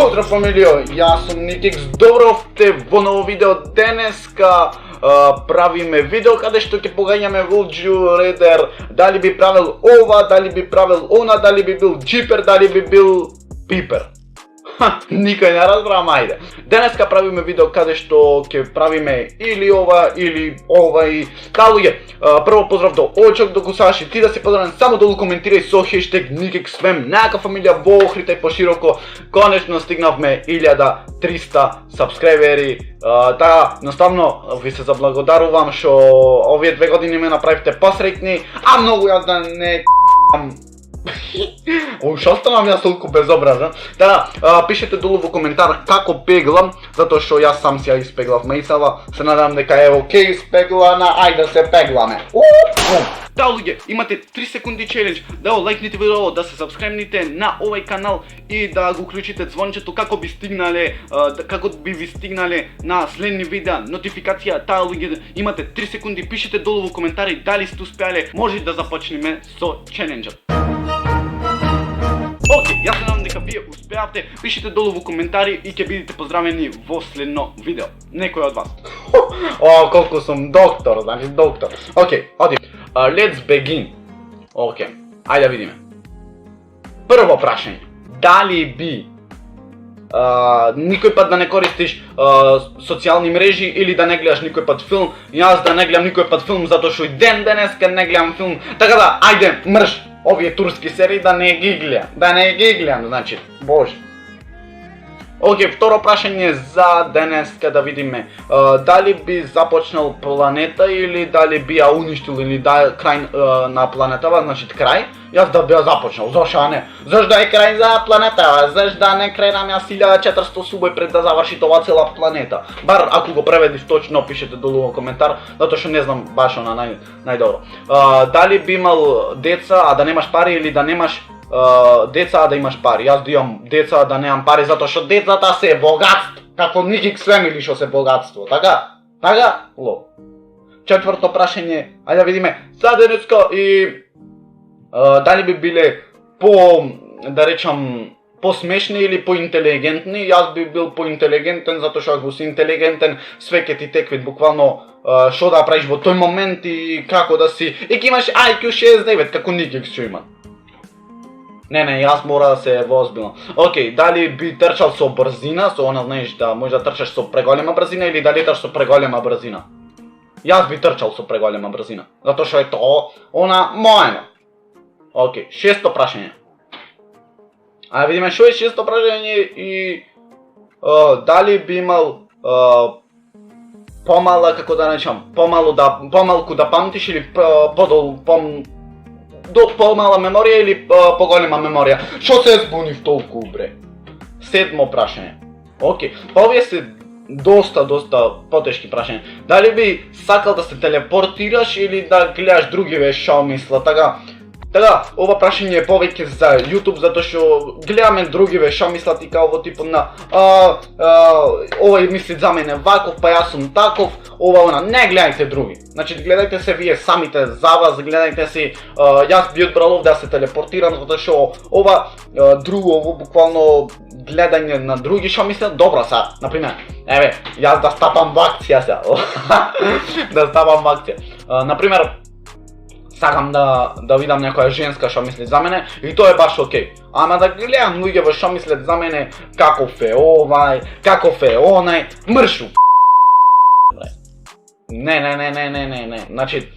Pozdrav familijo, ja sam Nikix, dobro te во ново видео. Денеска правиме видео каде што ќе погањаме Would You Rather, дали би правил ова, дали би правил она, дали би бил джипер, дали би бил пипер. Никој не разбрам, ајде. Денеска правиме видео каде што ќе правиме или ова и да луѓе. Прво поздрав до Очок, до Гусаши, ти да се поздравен, само долу коментирај со хештег NikXFam, најака фамилија во охрита и пошироко. Конечно стигнавме 1300 сабскрајбери. Така, наставно ви се заблагодарувам што овие 2 години ме направивте посреќни, а многу јас да не Шо станам јас толку безобразен? Да, пишете долу во коментар како пеглам, затоа што јас сам си ја испеглав мејсава. Се надам дека е окей испеглана, ајде се пегламе. Да, луѓе, имате 3 секунди челендж да го лајкнете видео, да се сабскрајбните на овој канал и да го уклучите звончето како би ви стигнале на следни видеа нотификација. Таа луѓе, имате 3 секунди, пишете долу во коментари дали сте успеале. Може да започнеме со челенџот. Океј, јас се надам дека вие успеавте, пишете долу во коментари и ќе бидете поздравени во следно видео. Некој од вас. О, колку сум доктор, значи доктор. Океј, оди. Let's begin. Океј, ајде да видиме. Прво прашање. Дали би никој пат да не користиш социјални мрежи или да не гледаш никој пат филм? Јас да не гледам никој пат филм затоа што и ден денеска не гледам филм. Така да, ајде, мрш! Овие турски серии да не ги гледам, значи, боже. Океј, второ прашање за денеска да видиме. Дали би започнал планета или дали би ја уништил или крај на планетава, значи крај? Јас да би ја започнал, зашо не? Зашто да е крај за планетава? Зашто да не кренам јас 1400 субој пред да заврши тоа цела планета? Бар ако го преведиш точно, пишете долу во коментар, затоа што не знам баш она најдобро. Дали би имал деца, а да немаш пари или да немаш деца, а да имаш пари? Јас да имам деца, а да немам пари, затоа што децата се богатство, како NikXFam или што се богатство, така? Така? Ло. Четврто прашање, ајде да видиме, за денеска и дали би биле да речам, посмешни или поинтелигентни? Јас би бил поинтелигентен, затоа што ако си интелигентен, све ќе ти текви буквално што да правиш во тој момент и како да си, и ќе имаш IQ 69, како Nikix што има. Не, јас мора да се возбилно. Океј, дали би трчал со брзина, со она знаеш да можеш да трчаш со преголема брзина или да леташ со преголема брзина? Јас би трчал со преголема брзина, затоа што е тоа она моено. Океј, шесто прашање. А видиме што е шесто прашање и дали би имал помала, како да речам, помалку да памтиш или помала меморија или поголема меморија? Што се збунив толку, бре? Седмо прашање. Океј, па овие се доста потешки прашања. Дали би сакал да се телепортираш или да гледаш другиве што мислат? Така, ова прашање е повеќе за YouTube, затоа што гледаме другиве што мислат и као во типот на овој мисли за мене ваков, па јас сум таков, ова. Не гледајте други. Значи, гледајте се вие самите за вас, гледајте си, јас би одбрал да се телепортирам, затоа што ова друго, буквално гледање на други што мислат, добро са, например, еве, јас да стапам во акција сега, да стапам во акција. Например, сакам да видам некоја женска што мисли за мене и тоа е баш окей. Ама да гледам луѓе во што мислат за мене, каков е овај, каков е онај, мршу. Не. Значи,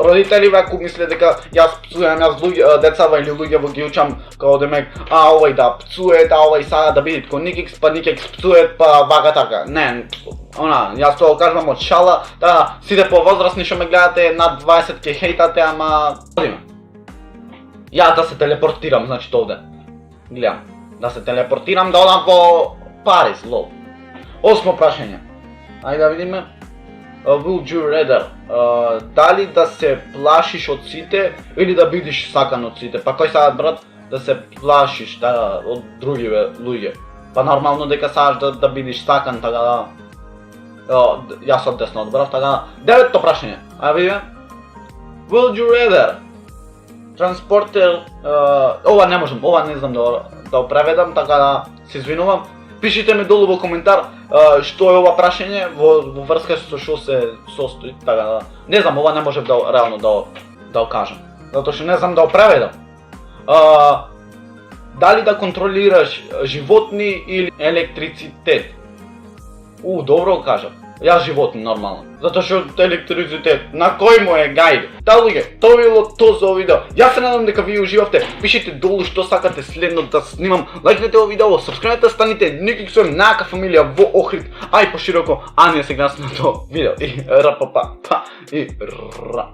родители ваку мисле дека јас пцујам децава или луѓе во ги учам као демек, овој да пцуе, овој сада да биде ко Nikix, па Nikix пцуе, па вака така. Не, јас тоа кажувам од шала, да сите повозрасни што ме гледате над 20 ке хейтате, ама јас да се телепортирам, значи овде. Гледам, да се телепортирам, да одам во Париз, лол. Осмо прашање. Ајде да видиме. Would you rather, дали да се плашиш од сите или да бидеш сакан од сите? Па кој сакат, брат, да се плашиш од другиве луѓе? Па нормално дека сакаш да бидеш сакан, така да... Јас од десно одбрав, така... Деветто прашање, а видиме? Would you rather, транспортер... Ова не можам, ова не знам да преведам, така да се извинувам. Пишите ми долу во коментар што е ова прашање во врска со што се состои, така да не знам, ова не можев да реално да кажам, затоа што не знам да преведам. Дали да контролираш животни или електрицитет? Добро кажав. Јас животни нормално. Затоа што електрицитет, на кој му е гајде? Да, луѓе, тоа било тоа за овој видео. Јас се надам дека вие уживавте. Пишете долу што сакате следно да снимам. Лајкнете овој видео, сабскрајбнете, станите никак со најака фамилија во Охрид, а и пошироко, а ние се гледаме на тоа видео. И рапапа, па, и ра.